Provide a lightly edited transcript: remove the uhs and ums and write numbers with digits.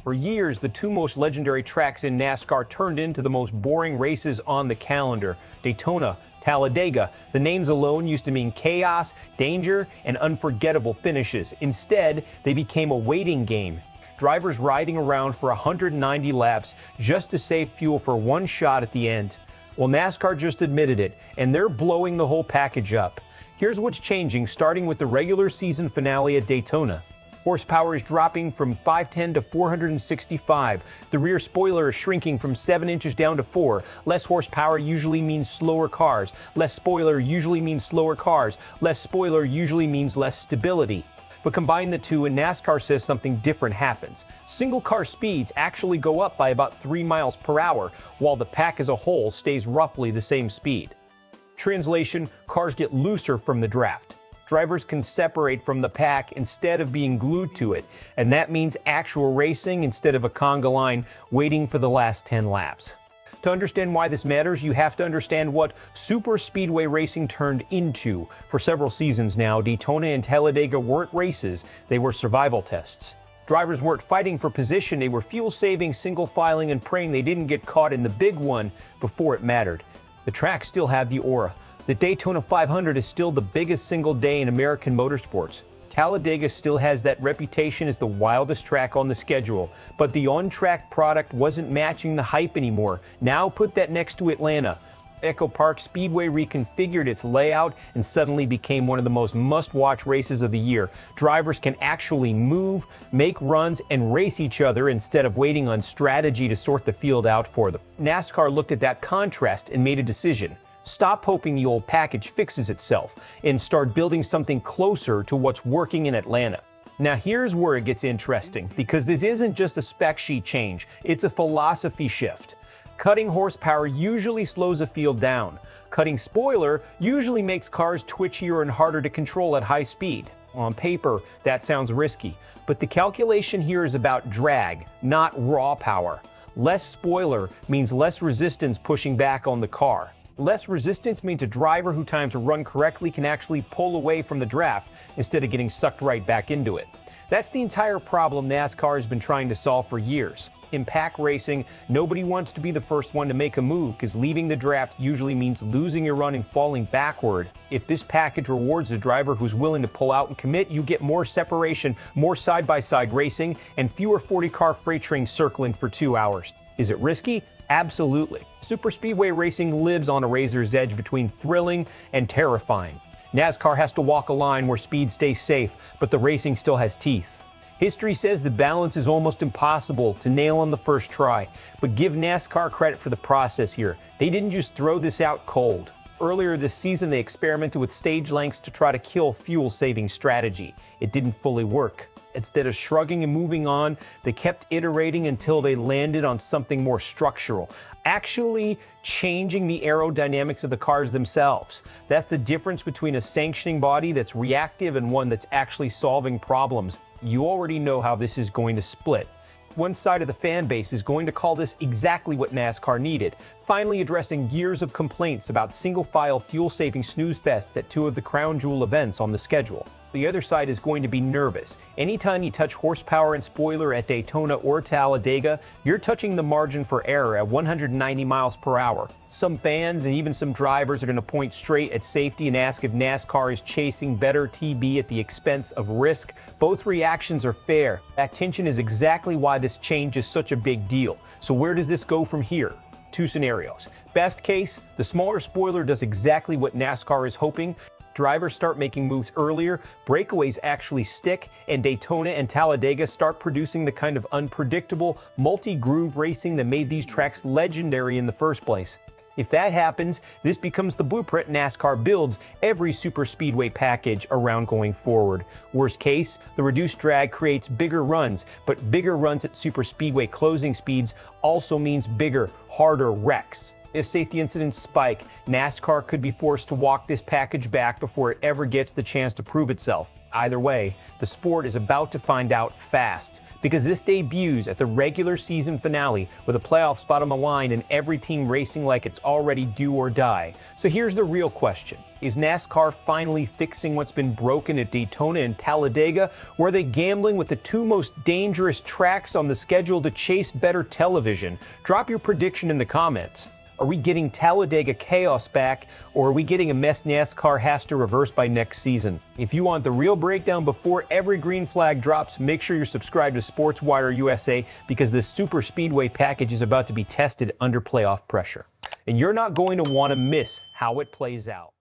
For years, the two most legendary tracks in NASCAR turned into the most boring races on the calendar. Daytona, Talladega. The names alone used to mean chaos, danger, and unforgettable finishes. Instead, they became a waiting game. Drivers riding around for 190 laps just to save fuel for one shot at the end. Well, NASCAR just admitted it, and they're blowing the whole package up. Here's what's changing, starting with the regular season finale at Daytona. Horsepower is dropping from 510 to 465. The rear spoiler is shrinking from 7 inches down to 4. Less horsepower usually means slower cars. Less spoiler usually means slower cars. Less spoiler usually means less stability. But combine the two and NASCAR says something different happens. Single car speeds actually go up by about 3 miles per hour, while the pack as a whole stays roughly the same speed. Translation, cars get looser from the draft. Drivers can separate from the pack instead of being glued to it, and that means actual racing instead of a conga line waiting for the last 10 laps. To understand why this matters, you have to understand what Superspeedway racing turned into. For several seasons now, Daytona and Talladega weren't races, they were survival tests. Drivers weren't fighting for position, they were fuel-saving, single-filing, and praying they didn't get caught in the big one before it mattered. The tracks still have the aura. The Daytona 500 is still the biggest single day in American motorsports. Talladega still has that reputation as the wildest track on the schedule, but the on-track product wasn't matching the hype anymore. Now put that next to Atlanta. Echo Park Speedway reconfigured its layout and suddenly became one of the most must-watch races of the year. Drivers can actually move, make runs, and race each other instead of waiting on strategy to sort the field out for them. NASCAR looked at that contrast and made a decision. Stop hoping the old package fixes itself and start building something closer to what's working in Atlanta. Now here's where it gets interesting, because this isn't just a spec sheet change, it's a philosophy shift. Cutting horsepower usually slows a field down. Cutting spoiler usually makes cars twitchier and harder to control at high speed. On paper, that sounds risky, but the calculation here is about drag, not raw power. Less spoiler means less resistance pushing back on the car. Less resistance means a driver who times a run correctly can actually pull away from the draft instead of getting sucked right back into it. That's the entire problem NASCAR has been trying to solve for years. In pack racing, nobody wants to be the first one to make a move because leaving the draft usually means losing your run and falling backward. If this package rewards a driver who's willing to pull out and commit, you get more separation, more side-by-side racing, and fewer 40-car freight trains circling for 2 hours. Is it risky? Absolutely. Superspeedway racing lives on a razor's edge between thrilling and terrifying. NASCAR has to walk a line where speed stays safe, but the racing still has teeth. History says the balance is almost impossible to nail on the first try, but give NASCAR credit for the process here. They didn't just throw this out cold. Earlier this season, they experimented with stage lengths to try to kill fuel-saving strategy. It didn't fully work. Instead of shrugging and moving on, they kept iterating until they landed on something more structural, actually changing the aerodynamics of the cars themselves. That's the difference between a sanctioning body that's reactive and one that's actually solving problems. You already know how this is going to split. One side of the fan base is going to call this exactly what NASCAR needed, finally addressing years of complaints about single-file fuel-saving snooze fests at 2 of the crown jewel events on the schedule. The other side is going to be nervous. Anytime you touch horsepower and spoiler at Daytona or Talladega, you're touching the margin for error at 190 miles per hour. Some fans and even some drivers are going to point straight at safety and ask if NASCAR is chasing better TB at the expense of risk. Both reactions are fair. That tension is exactly why this change is such a big deal. So where does this go from here? 2 scenarios. Best case, the smaller spoiler does exactly what NASCAR is hoping. Drivers start making moves earlier, breakaways actually stick, and Daytona and Talladega start producing the kind of unpredictable, multi-groove racing that made these tracks legendary in the first place. If that happens, this becomes the blueprint NASCAR builds every superspeedway package around going forward. Worst case, the reduced drag creates bigger runs, but bigger runs at superspeedway closing speeds also means bigger, harder wrecks. If safety incidents spike, NASCAR could be forced to walk this package back before it ever gets the chance to prove itself. Either way, the sport is about to find out fast, because this debuts at the regular season finale with a playoff spot on the line and every team racing like it's already do or die. So here's the real question. Is NASCAR finally fixing what's been broken at Daytona and Talladega? Or are they gambling with the two most dangerous tracks on the schedule to chase better television? Drop your prediction in the comments. Are we getting Talladega chaos back, or are we getting a mess NASCAR has to reverse by next season? If you want the real breakdown before every green flag drops, make sure you're subscribed to SportsWire USA, because the Superspeedway package is about to be tested under playoff pressure. And you're not going to want to miss how it plays out.